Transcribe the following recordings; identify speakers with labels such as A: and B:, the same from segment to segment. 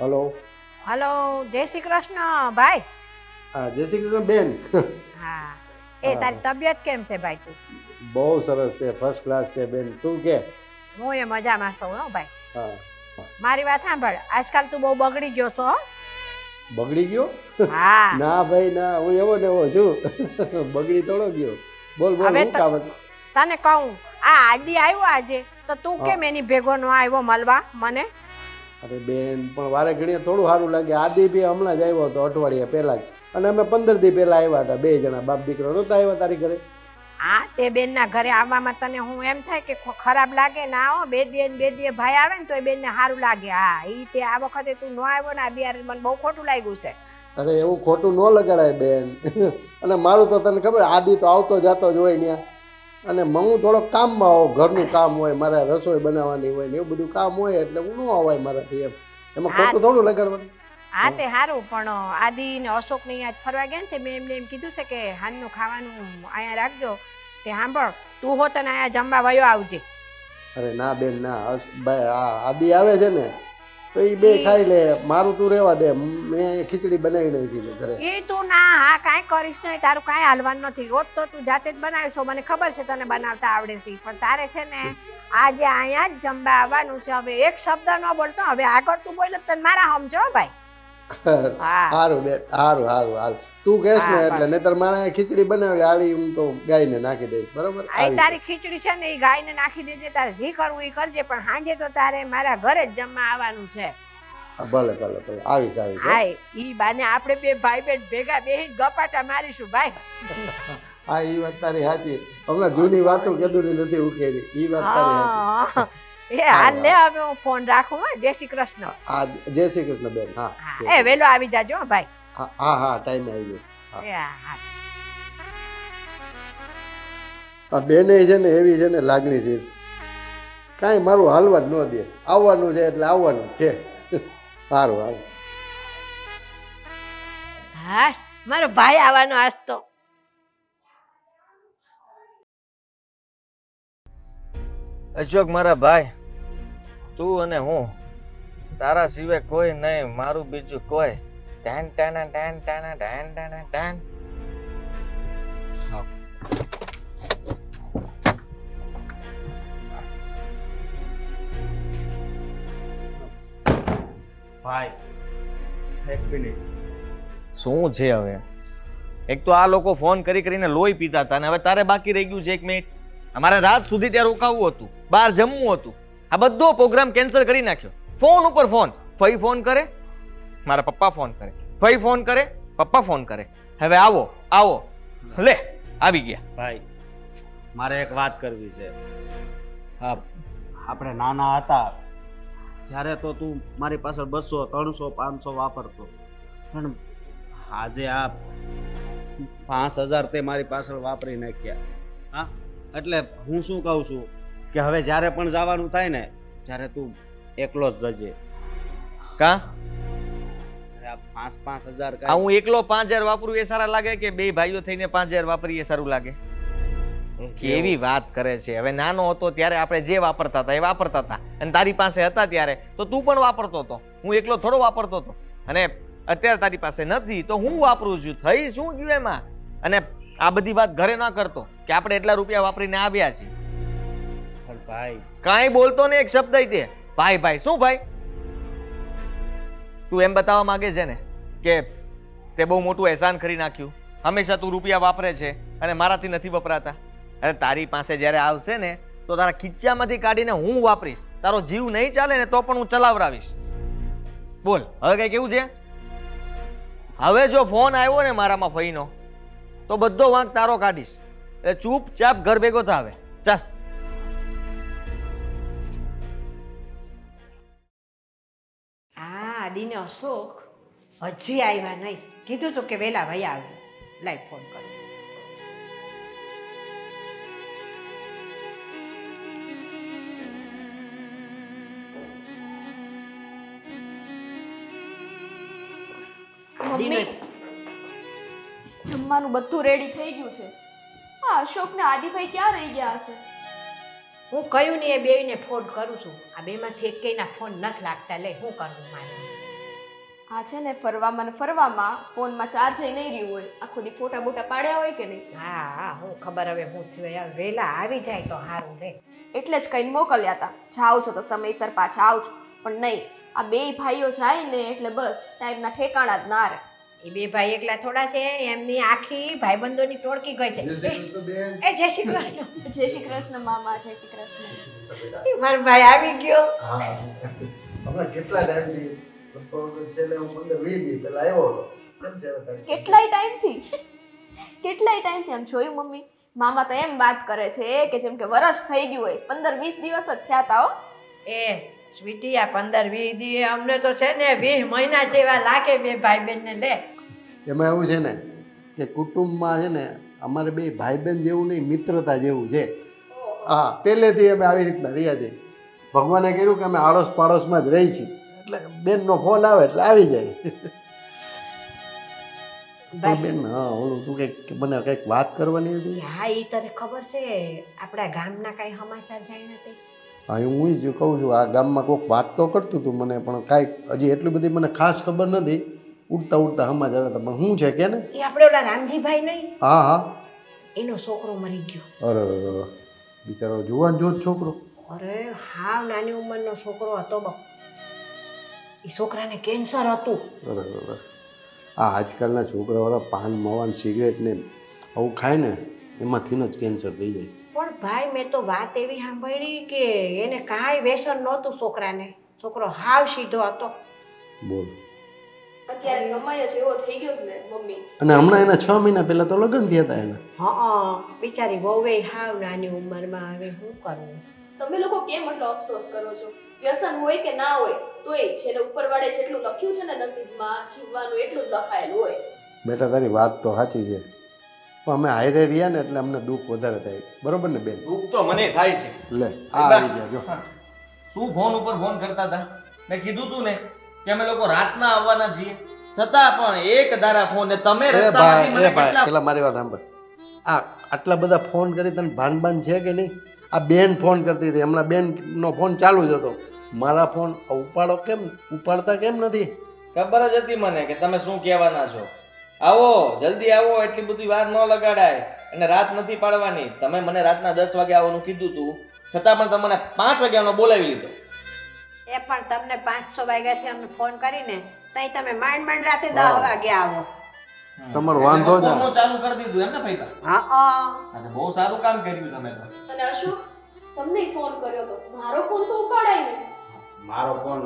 A: Hello.
B: Hello, જય શ્રી કૃષ્ણ ભાઈ.
A: હા, જય શ્રી કૃષ્ણ બેન.
B: હા,
A: હા,
B: તારી તબિયત કેમ છે ભાઈ? તું
A: બહુ સરસ છે, ફર્સ્ટ ક્લાસ છે બેન. તું કે?
B: હું એ મજામાં છું હો ભાઈ.
A: હા.
B: મારી વાત સાંભળ, આજકાલ તું બહુ બગડી ગયો છો.
A: બગડી ગયો?
B: હા.
A: ના ભાઈ ના, હું એવો ને એવો છું. બગડી થોડો ગયો. બોલ બોલ,
B: હવે
A: શું કામ હતું?
B: તને કહું, આ આદી આવ્યો આજે, તો તું
A: હા.
B: કેમ એની ભેગો ન આવ્યો મળવા મને?
A: અરે બેન, પણ વારે ઘડીએ થોડું સારું લાગે. આદિ બી હમણાં જ આવ્યો હતો, અઠવાડિયા પહેલા જ. અને અમે 15 દી પહેલા આવ્યા હતા, બે જણા બાપ દીકરો નહોતા આવ્યા તારી ઘરે.
B: હા, તે બેનના ઘરે આવવામાં તને હું એમ થાય કે ખરાબ લાગે ના? હો, બે દીએ ભાઈ આવે ને તો એ બેનને સારું લાગે. હા, તે આ વખતે તું ન આવ્યો ને, આ મને બહુ ખોટું લાગ્યું છે.
A: અરે એવું ખોટું ન લગાડાય બેન. અને મારું તો તને ખબર, આદિ તો આવતો જતો જ હોય ત્યાં. અને હું થોડોક કામમાં હોઉં, ઘરનું કામ હોય, મારે રસોઈ બનાવવાની હોય ને એવું બધું કામ હોય, એટલે હું ન અવાય મારાથી એમ. એમાં
B: હા
A: ખોટું થોડું લગાડવાનું.
B: હા, તે સારું, પણ આદિ ને અશોક ને યાદ ફરવા ગયા ને, મેં એમને એમ કીધું છે કે હાનનું ખાવાનું અહીંયા રાખજો. તે સાંભળ, તું હો તને અહીંયા જમવા વયો આવજે.
A: અરે ના બેન ના, આદિ આવે છે ને તો એ બે ખાઈ લે. મારું તું રેવા દે, મેં ખીચડી બનાવી નાખી છે ઘરે.
B: એ તું ના, હા કાંઈ કરીશ નહીં, તારું કાંઈ હાલવાનું નથી. રોજ તો તું જાતે જ બનાવીશો, મને ખબર છે તને બનાવતા આવડે છે. પણ તારે છે ને આજે અહીંયા જ જમવા આવવાનું છે. હવે એક શબ્દ ન બોલતો, હવે આગળ તું બોલ તને મારા સમજો ભાઈ. હા
A: સારું બેન, સારું સારું સારું. તું કહેશ ને
B: હા
A: એટલે,
B: બસ.
A: નહીતર મારે ખીચડી બનાવેલી આલી હું તો ગાયને નાખી દઈશ, બરોબર?
B: આ
A: આવી છે.
B: તારી ખીચડી છે ને એ ગાયને નાખી દેજે, તારે જે કરવું એ કરજે, પણ સાંજે તો તારે મારા ઘરે જ જમવા આવવાનું છે.
A: ભલે ભલે ભલે, આવીશ આવીશ.
B: હા, ઈ બાને આપણે બે ભાઈ બેન ભેગા બેહી ગપાટા મારીશું ભાઈ.
A: હા, એ વાત તારી સાચી. હમણાં જૂની વાતો કદુની નથી ઉકેલી. એ વાત તારી સાચી.
B: હા, એ હાલ
A: સારું
B: લે,
A: સારું.
B: હવે હું ફોન રાખું. હા, જય શ્રી કૃષ્ણ.
A: હા, જય શ્રી કૃષ્ણ બેન. હા,
B: હા,
A: જય શ્રી
B: વેલો
A: કૃષ્ણ.
B: આવી જાજો હો ભાઈ.
A: હા હા હા, ટાઈમે આવી ગયો. હા.
B: એ હા.
A: આ બેને છે ને એવી છે ને લાગણી છે, કાંઈ મારું હાલવા જ ન દે. આવવાનું છે એટલે આવવાનું જ છે. સારું સારું.
B: હા, મારો ભાઈ આવવાનો આજ તો.
C: અશોક મારા ભાઈ, તું અને હું, તારા સિવાય કોઈ નહીં, મારું બીજું કોઈ. Ten ten ten ten ten ten ten.
D: ભાઈ એક મિનિટ.
C: શું છે હવે? એક તો આ લોકો ફોન કરી કરીને લોહી પીતા હતા, અને હવે તારે બાકી રહી ગયું છે 1 મિનિટ. અમારે રાત સુધી ત્યાં રોકાવું હતું, બહાર જમવું હતું. આ બધો પ્રોગ્રામ કેન્સલ કરી નાખ્યો. ફોન ઉપર ફોન, ફઈ ફોન કરે, મારા પપ્પા ફોન કરે, ફઈ ફોન કરે, પપ્પા ફોન કરે. હવે આવો આવો, લે આવી ગયા.
D: ભાઈ મારે એક વાત કરવી છે. હા, આપણે નાના હતા ત્યારે તો તું મારી પાછળ 200 300 500 વાપરતો, પણ આજે આ 5000 તે મારી પાછળ વાપરી નાખ્યા. હા, એટલે હું શું કહું છું કે હવે જ્યારે પણ જવાનું થાય ને ત્યારે તું એકલો જ જજે.
C: કા
D: આ 5,000
C: આ હું એકલો 5000 વાપરું એ સારા લાગે, કે બે ભાઈઓ થઈને 5000 વાપરીએ સારું લાગે? કેવી વાત કરે છે. હવે નાનો હતો ત્યારે આપણે જે વાપરતા હતા એ વાપરતા હતા, અને તારી પાસે હતા ત્યારે તો તું પણ વાપરતો હતો. હું એકલો થોડો વાપરતો હતો. અને અત્યારે તારી પાસે નથી તો હું વાપરું છું. થઈ શું ગયું એમાં? અને આ બધી વાત ઘરે ના કરતો કે આપણે એટલા રૂપિયા વાપરીને આવ્યા છીએ.
D: પણ ભાઈ
C: કાંઈ બોલતો ને એક શબ્દ તે ભાઈ ભાઈ. શું ભાઈ? તું એમ બતાવવા માંગે છે ને કે તે બહુ મોટું એહસાન કરી નાખ્યું, હંમેશા તું રૂપિયા વાપરે છે અને મારાથી નથી વપરાતા. અરે તારી પાસે જ્યારે આવશે ને તો તારા ખીચામાંથી કાઢીને હું વાપરીશ. તારો જીવ નહીં ચાલે ને તો પણ હું ચલાવડાવીશ. બોલ હવે કઈ કેવું છે? હવે જો ફોન આવ્યો ને મારામાં ફઈનો તો બધો વાંક તારો કાઢીશ. એટલે ચૂપચાપ ઘર ભેગો થાવે. ચાલ.
B: હા, આદિને અશોક હજી આવ્યા નહીં. કીધું તું કે વેલા ભાઈ આવે. લાઈ ફોન કરો.
E: મમ્મી, જમવાનું બધું રેડી થઈ ગયું છે. આ અશોક ને આદિભાઈ ક્યાં રહી ગયા છે?
B: હું કહ્યું ને એ બેયને ફોન કરું છું. આ બેમાંથી એકેયના ફોન નથી લાગતા. લે, શું કરવું મારે?
E: આ છે ને ફરવામાં ને ફરવામાં ફોનમાં ચાર્જ નહીં રહ્યું હોય, આખો દી ફોટા બોટા પાડ્યા હોય કે નહીં,
B: હા હા હું ખબર હવે હું થયું યાર વહેલા આવી જાય તો સારું રે.
E: એટલે જ કઈ મોકલ્યા હતા, જાઓ છો તો સમયસર પાછા આવજો. પણ નહીં, આ બે ભાઈઓ જાય ને એટલે બસ ટાઈમના ઠેકાણા જ ના રહે.
B: એ બે ભાઈ એકલા થોડા છે, એમની આખી ભાઈબંધોની ટોળકી ગઈ છે. એ જય શ્રી કૃષ્ણ.
E: જય શ્રી કૃષ્ણ મામા, જય શ્રી કૃષ્ણ.
B: એ મારો ભાઈ આવી ગયો.
A: હા હમણાં કેટલા ટાઈમથી છેલ્લે હું 15-20 દી પહેલા આવ્યો હતો. કેમ છે હવે તારી?
E: કેટલાય ટાઈમથી આમ જોયું મમ્મી, મામા તો એમ વાત કરે છે કે જેમ કે વરસ થઈ ગયું હોય, 15-20 દિવસ જ થયા તા હો.
B: એ સ્વીટી આ 15-20 દી અમને તો છે ને 20 મહિના જેવા લાગે બે ભાઈ બહેનને લે.
A: એમાં એવું છે ને કે કુટુંબમાં છે ને અમારે બે ભાઈ બહેન જેવું નહીં, મિત્રતા જેવું છે. હા પહેલેથી અમે આવી રીતના રહ્યા છીએ. ભગવાને કહ્યું કે અમે આડોશ પાડોશમાં જ રહી છીએ, એટલે બેનનો ફોન આવે એટલે આવી જાય. પણ બેન હા ઓલું તું કંઈક મને કંઈક વાત કરવાની હતી.
B: હા એ તને ખબર છે આપણા ગામના કઈ સમાચાર જાય નથી?
A: હા હું જ કહું છું, આ ગામમાં કોઈક વાત તો કરતું હતું મને, પણ કાંઈક હજી એટલી બધી મને ખાસ ખબર નથી. ઉડતા ઉડતા સમાચાર હતા, પણ શું છે કે ને
B: એ આપણે ઓલા રામજીભાઈ નહીં,
A: હા હા
B: એનો છોકરો મરી ગયો.
A: અરે બિચારો જુવાન જોત છોકરો.
B: અરે હાવ નાની ઉંમરનો છોકરો હતો બાપ. એ છોકરાને કેન્સર હતું.
A: અરે આ આજકાલના છોકરાવાળા પાન માવાન સિગરેટ ને આવું ખાય ને એમાંથી જ કેન્સર થઈ જાય.
B: પણ ભાઈ મેં તો વાત એવી સાંભળી કે એને કાંઈ વ્યસન નહોતું છોકરાને, છોકરો હાવ સીધો હતો.
A: બોલ.
E: અત્યારે સમય જ એવો થઈ ગયો ને મમ્મી.
A: અને હમણાં એના 6 મહિના પહેલા તો લગ્ન થયા હતા એના.
B: હા બિચારી વહુએ હાવ નાની ઉંમરમાં, હવે શું કરવું?
E: તમે લોકો કેમ એટલો અફસોસ કરો છો? વ્યસન હોય કે ના હોય તોય છેલ્લે ઉપરવાળે જેટલું લખ્યું છે ને નસીબમાં જીવવાનું એટલું જ લખાયેલું હોય.
A: બેટા તારી વાત તો સાચી છે, પણ અમે હાયરે રહ્યા ને એટલે અમને દુઃખ વધારે થાય. બરોબર ને બેન?
C: દુઃખ તો મને થાય છે.
A: લે આ આવી ગયા જો.
C: શું ફોન ઉપર ફોન કરતા હતા? મેં કીધું તું ને કે અમે લોકો રાતના આવવાના છીએ, છતાં પણ એક ધારા ફોન ને તમે
A: એ
C: રસ્તામાંથી
A: ભાઈ
C: મને
A: એ ભાઈ
C: કેટલા
A: પેલા મારી વાત સાંભળ. આ આટલા બધા ફોન કરી તને ભાન છે કે નહીં? આ બેન ફોન કરતી હતી, હમણાં બેનનો ફોન ચાલુ જ હતો. મારા ફોન ઉપાડતા કેમ નથી?
C: ખબર જ હતી મને કે તમે શું કહેવાના છો. આવો જલ્દી આવો, એટલી બધી વાર ન લગાડાય, અને રાત નથી પાડવાની. તમે મને રાતના 10 વાગે આવવાનું કીધું તું, છતાં પણ તમને 5 વાગ્યાનો બોલાવી લીધો.
B: એ પણ તમને 5-6 વાગ્યાથી અમે ફોન કરીને તઈ તમે માંડ રાતે 10 વાગે આવો.
A: તમારો વાંધો જ
C: ફોનનું ચાલુ કરી દીધું એમ ને ભાઈ?
B: હા
C: બહુ સારું કામ કર્યું તમે તો.
E: અને અશોક તમને ફોન કર્યો તો મારો ફોન તો ઉપાડાય ને.
D: મારો ફોન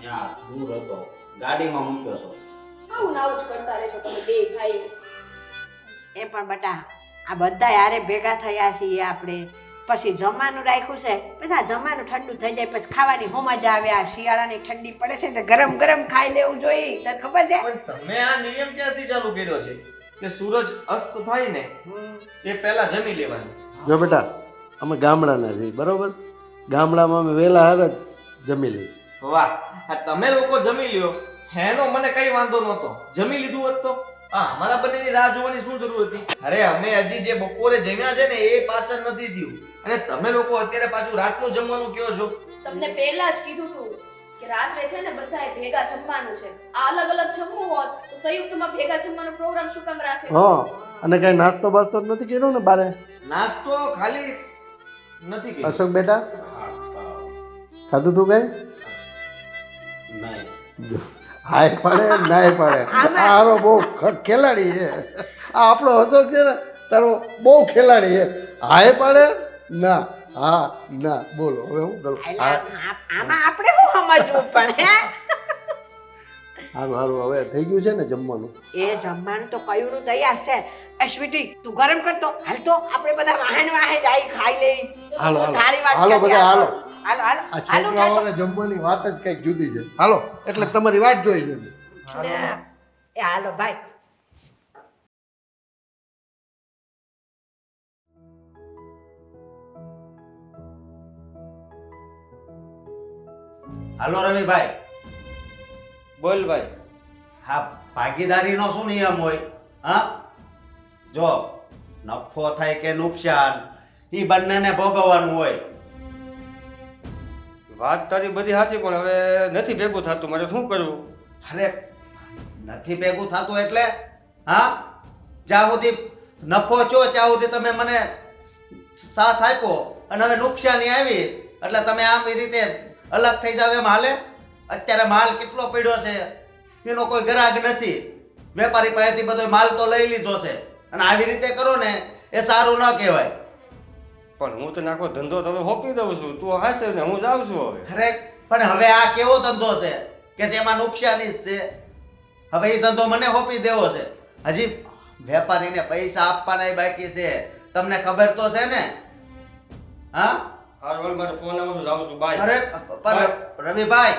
D: ત્યાં દૂર હતો, ગાડીમાં મૂક્યો હતો.
E: આવું નાવું જ કરતા રહેજો તમે બે ભાઈઓ.
B: એ પણ બટા આ બધા યારે ભેગા થયા છીએ આપણે, પછી જમવાનું રાખ્યું છે, પછી આ જમવાનું ઠંડુ થઈ જાય પછી ખાવાની બહુ મજા આવે. આ શિયાળાની ઠંડી પડે છે ને ગરમ ગરમ ખાઈ લેવું જોઈએ, તને ખબર છે?
C: પણ તમે આ નિયમ ક્યારથી ચાલુ કર્યો છે કે સૂરજ અસ્ત થાય ને એ પહેલા જમી લેવાનું?
A: જો બેટા અમે ગામડાના છીએ, બરોબર? ગામડામાં અમે વહેલા હાર જ જમી લઈએ.
C: વાહ, આ તમે લોકો જમી લ્યો એનો મને કઈ વાંધો નહોતો. જમી લીધું હોત તો અમારા બંનેની રાહ જોવાની શું જરૂર હતી? અરે અમે હજી જે બપોરે જમ્યા છે ને એ પાચન નથી થયું, અને તમે લોકો અત્યારે પાછું રાતનું જમવાનું કહો છો.
E: તમને પહેલા જ કીધું તું કે રાત્રે છે ને બધાએ ભેગા જમવાનું છે. આ અલગ અલગ જમવું હોત તો સંયુક્તમાં ભેગા જમવાનો પ્રોગ્રામ શું કામ રાખે?
A: હા અને કઈ નાસ્તો બાસ્તો જ નથી કર્યો ને બારે?
C: નાસ્તો ખાલી નથી કર્યો.
A: અશોક બેટા ખાધું તું કઈ?
D: નહીં.
A: હાય પડે નાય પડે. આરો બહુ ખેલાડી છે આ આપણો અશોક છે ને, તારો બહુ ખેલાડી છે. હાય પડે ના હા ના બોલો હવે હું કરું?
B: આમાં આપણે શું સમજવું પણ હે?
A: સારું સારું હવે થઈ ગયું છે ને જમવાનું?
B: એ જમવાનું તો કયું તૈયાર છે. એ સ્વીટી તું ગરમ કરતો હાલ તો આપણે બધા વાહે જાય ખાઈ લઈ.
A: હાલો હાલો
B: તારી વાત
A: હાલો બધા હાલો.
B: હાલો હાલો
A: આ છોકરાઓને જમવાની વાત જ કઈક જુદી છે. હાલો એટલે તમારી વાત જોઈ છે.
B: એ હાલો ભાઈ.
D: હાલો રવિભાઈ.
C: બોલ ભાઈ.
D: હા ભાગીદારીનો શું નિયમ હોય? હા જો નફો થાય કે નુકસાન એ બંનેને ભોગવવાનું હોય.
F: વાત તારી બધી સાચી, પણ હવે નથી ભેગું થતું, મારે શું કરવું?
D: અરે નથી ભેગું થતું એટલે હા જ્યાં સુધી નફો છો ત્યાં સુધી તમે મને સાથ આપ્યો અને હવે નુકસાની આવી એટલે તમે આમ એ રીતે અલગ થઈ જાવ એમ હાલે? અત્યારે માલ કેટલો પડ્યો છે, એનો કોઈ ગ્રાહક નથી, વેપારી પાસેથી બધો માલ તો લઈ લીધો છે અને આવી રીતે કરો ને એ સારું ન કહેવાય.
F: પણ હું તને આખો ધંધો તો હવે સોંપી દઉં છું, તું હશે ને હું જાઉં છું હવે.
D: અરે પણ હવે આ કેવો ધંધો છે કે જેમાં નુકસાની જ છે? હવે એ ધંધો મને સોંપી દેવો છે? હજી વેપારીને પૈસા આપવાના બાકી છે, તમને ખબર તો છે ને? હા
F: હાર વળ મારે ફોન આવું છું, જાઉં છું, બાય.
D: અરે પણ રવિભાઈ,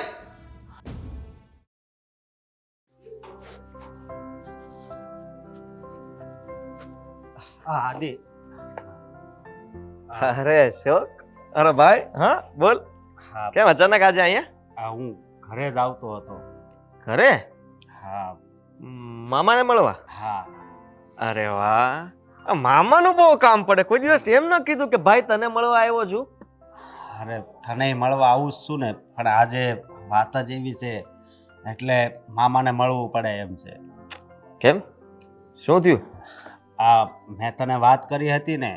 D: હા આદિ,
C: અરે શોક, અરે ભાઈ, હા બોલ,
D: હા
C: કેમ અચાનક આજે અહીંયા?
D: હું ઘરે જ આવતો હતો.
C: ઘરે?
D: હા
C: મામાને મળવા?
D: હા
C: અરે વાહ, આ મામાનું બહુ કામ પડે. કોઈ દિવસ એમ ન કીધું કે ભાઈ તને મળવા આવ્યો છું?
D: અરે તને મળવા આવું જ છું ને, પણ આજે વાત જ એવી છે એટલે મામાને મળવું પડે એમ છે.
C: કેમ, શું થયું?
D: આ મેં તને વાત કરી હતી ને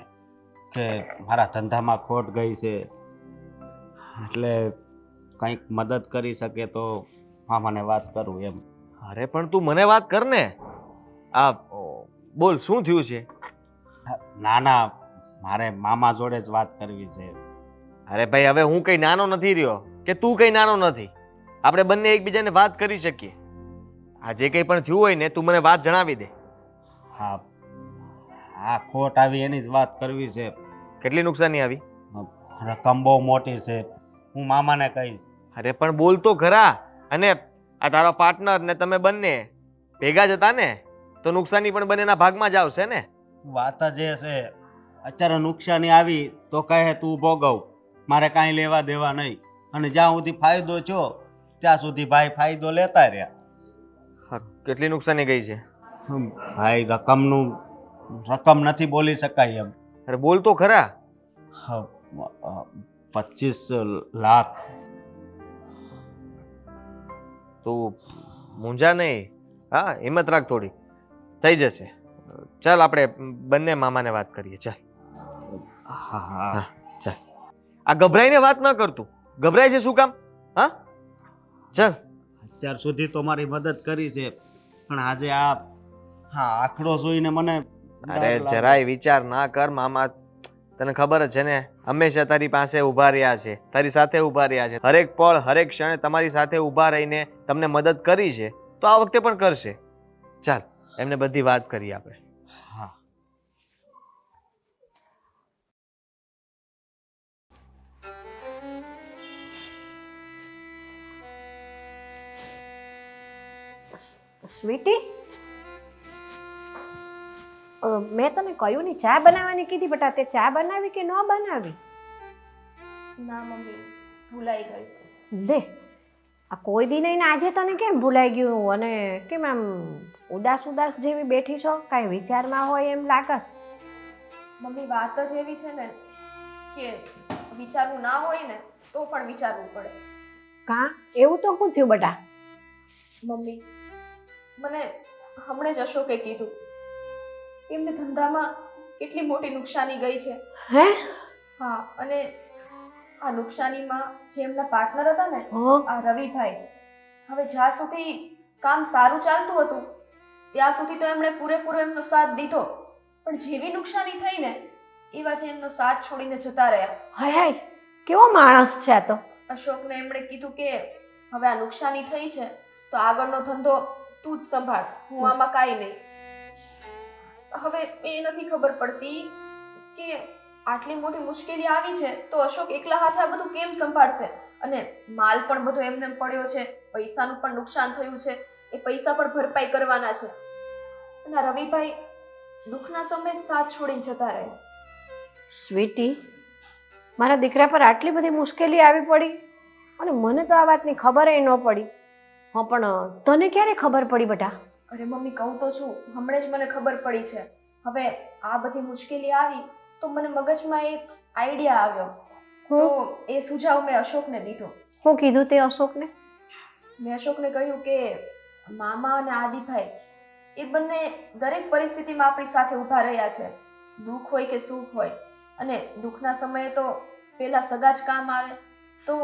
D: કે મારા ધંધામાં ખોટ ગઈ છે, એટલે કંઈક મદદ કરી શકે તો મામાને વાત કરું એમ.
C: અરે પણ તું મને વાત કર ને. આ બોલ, શું થયું છે?
D: ના ના, મારે મામા જોડે જ વાત કરવી છે.
C: અરે ભાઈ, હવે હું કઈ નાનો નથી રહ્યો કે તું કઈ નાનો નથી. આપણે બંને એકબીજાને વાત કરી શકીએ. આ જે કંઈ પણ થયું હોય ને, તું મને વાત જણાવી દે.
D: હા હા, ખોટ આવી એની જ વાત કરવી છે.
C: કેટલી નુકસાની આવી?
D: રકમ બહુ મોટી છે, હું મામાને કહીશ.
C: અરે પણ બોલ તો ખરા. અને આ તારો પાર્ટનર ને તમે બંને ભેગા જ હતા ને, તો નુકસાની પણ બંનેના ભાગમાં જ આવશે ને.
D: વાત જ એ છે, અત્યારે નુકસાની આવી તો કહે તું ભોગવ, મારે કાંઈ લેવા દેવા નહીં. અને જ્યાં સુધી ફાયદો છો ત્યાં સુધી ભાઈ ફાયદો લેતા રહ્યા.
C: હા, કેટલી નુકસાની ગઈ છે?
D: ભાઈ રકમ નથી બોલી શકાય એમ.
C: અરે બોલ તો ખરા.
D: 25 લાખ.
C: તું મૂંઝા નહીં, હા હિંમત રાખ થોડી, થઈ જશે. ચાલ આપણે બંને મામાને વાત કરીએ. ચાલ
D: હા
C: ચાલ. આ ગભરાઈને વાત ન કરતું. ગભરાય છે શું કામ? હા ચાલ.
D: અત્યાર સુધી તો મારી મદદ કરી છે, પણ આજે હા આંકડો જોઈને મને
C: અરે જરાય વિચાર ના કર. મામા તને ખબર જ છે ને, હંમેશા તારી પાસે ઊભા રહ્યા છે, તારી સાથે ઊભા રહ્યા છે. હરેક પળ હરેક ક્ષણે તમારી સાથે ઊભા રહીને તમને મદદ કરી છે, તો આ વખતે પણ કરશે. ચાલ એમને બધી વાત કરીએ આપણે.
D: હા
B: સ્વીટી, મેં તને કહ્યું નહીં ચા બનાવવાની કીધી, બટા તે ચા બનાવી કે ન બનાવી?
E: ના મમ્મી, ભૂલાઈ ગઈ.
B: દે, આ કોઈ દી નહીં ને આજે તને કેમ ભૂલાઈ ગયું? અને કેમ આમ ઉદાસ ઉદાસ જેવી બેઠી છો? કાંઈ વિચારમાં હોય એમ લાગસ.
E: મમ્મી વાત જ એવી છે ને કે વિચારવું ના હોય ને તો પણ વિચારવું પડે.
B: કાં એવું તો શું થયું બટા?
E: મમ્મી, મને હમણાં જ અશોકે કીધું એમને ધંધામાં કેટલી મોટી નુકસાની ગઈ છે.
B: હે?
E: હા, અને આ નુકસાનીમાં જે એમના પાર્ટનર હતા ને, આ રવિભાઈ, હવે જ્યાં સુધી કામ સારું ચાલતું હતું ત્યાં સુધી તો એમણે પૂરેપૂરો એમનો સાથ દીધો, પણ જેવી નુકસાની થઈ ને એવા જે એમનો સાથ છોડીને જતા રહ્યા.
B: હાય હાય, કેવો માણસ છે આ તો.
E: અશોકને એમણે કીધું કે હવે આ નુકસાની થઈ છે તો આગળનો ધંધો તું જ સંભાળ, હું આમાં કાંઈ નહીં. હવે એ નથી ખબર પડતી કે આટલી મોટી મુશ્કેલી આવી છે તો અશોક એકલા હાથે આ બધું કેમ સંભાળશે? અને માલ પણ બધો એમને પડ્યો છે, પૈસાનું પણ નુકસાન થયું છે, એ પૈસા પણ ભરપાઈ કરવાના છે. અને રવિભાઈ દુઃખના સમયે સાથ છોડીને જતા રહ્યા.
B: સ્વીટી, મારા દીકરા પર આટલી બધી મુશ્કેલી આવી પડી અને મને તો આ વાતની ખબર ન પડી. હા, પણ તને ક્યારે ખબર પડી બેટા?
E: અરે મમ્મી, કહું તો છું, હમણાં જ મને ખબર પડી છે. હવે આ બધી મુશ્કેલી આવી તો મને મગજમાં એક આઈડિયા આવ્યો, તો એ સુઝાવ મેં અશોકને દીધો.
B: શું કીધું તે અશોકને?
E: મેં અશોકને કહ્યું કે મામા અને આદિભાઈ એ બંને દરેક પરિસ્થિતિમાં આપણી સાથે ઊભા રહ્યા છે. દુઃખ હોય કે સુખ હોય, અને દુઃખના સમયે તો પેલા સગા જ કામ આવે. તો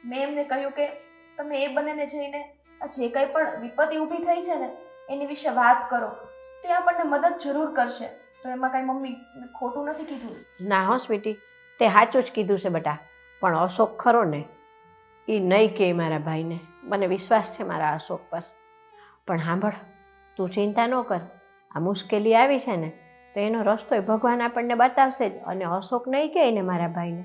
E: મેં એમને કહ્યું કે તમે એ બંનેને જઈને આ જે કંઈ પણ વિપત્તિ ઊભી થઈ છે ને એની વિશે વાત કરો, તો એ આપણને મદદ જરૂર કરશે. તો એમાં કાંઈ મમ્મી ખોટું નથી કીધું.
B: ના હો સ્વીટી, તે સાચું જ કીધું છે બેટા. પણ અશોક ખરો ને, એ નહીં કહે મારા ભાઈને. મને વિશ્વાસ છે મારા અશોક પર. પણ સાંભળ, તું ચિંતા ન કર. આ મુશ્કેલી આવી છે ને તો એનો રસ્તો ભગવાન આપણને બતાવશે જ. અને અશોક નહીં કહે ને મારા ભાઈને,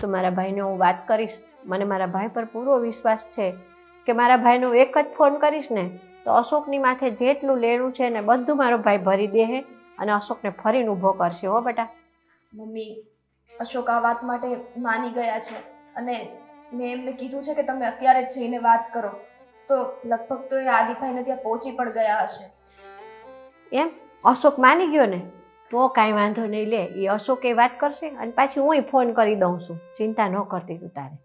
B: તો મારા ભાઈને હું વાત કરીશ. મને મારા ભાઈ પર પૂરો વિશ્વાસ છે કે મારા ભાઈનો એક જ ફોન કરીશ ને તો અશોકની માથે જેટલું લેણું છે ને બધું મારો ભાઈ ભરી દે અને અશોકને ફરીને ઊભો કરશે. હો બેટા.
E: મમ્મી, અશોક આ વાત માટે માની ગયા છે, અને મેં એમને કીધું છે કે તમે અત્યારે જ જઈને વાત કરો. તો લગભગ તો એ આદિભાઈને ત્યાં પહોંચી પણ ગયા હશે.
B: એમ અશોક માની ગયો ને તો કાંઈ વાંધો નહીં. લે, એ અશોક એ વાત કરશે અને પાછી હું ફોન કરી દઉં છું. ચિંતા ન કરતી તું તારે.